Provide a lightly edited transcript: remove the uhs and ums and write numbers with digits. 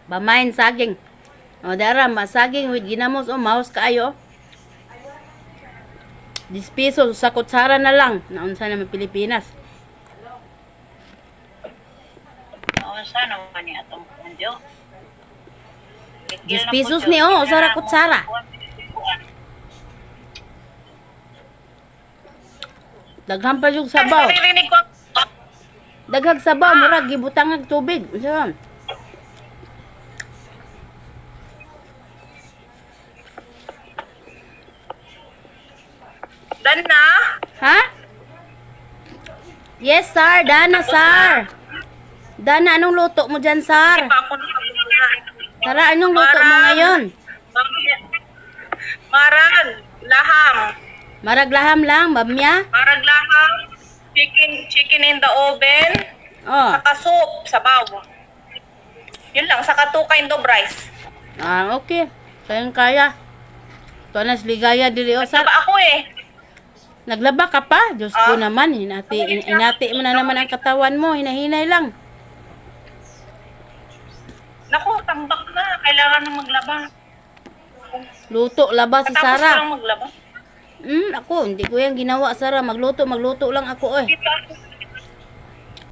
Bamahin saging. O, dara, masaging with ginamos o mouse kaayo. 10 pesos sa kutsara na lang. Naunsa naman Pilipinas. Naunsa naman ni atong punjo. 10 pesos ni o, sa kutsara. Daghang pa yung sabaw. Naririnig ko. Daghang sabaw, murag gibutang ang tubig. Unsa? Dan na? Ha? Yes, sir. Dana, sir. Dana, anong luto mo dyan, sir? Tara, anong luto mo ngayon? Marag, laham. Marag laham lang, bamya? Marag laham. Chicken in the oven. Oh. Saka soup, sabaw. Yun lang, saka 2 kind of rice. Ah, okay. Kayang kaya. Ito na, ligaya dili o, sir. Naglaba ako eh. Naglaba ka pa? Diyos ko naman. Inati mo na naman ang katawan mo. Hinahinay lang. Naku, tambak na. Kailangan na maglaba. Luto, laba si Tapos ko Sara. lang maglaba. Ako, hindi ko yan ginawa, Sara. Magluto lang ako, eh. Dito ako.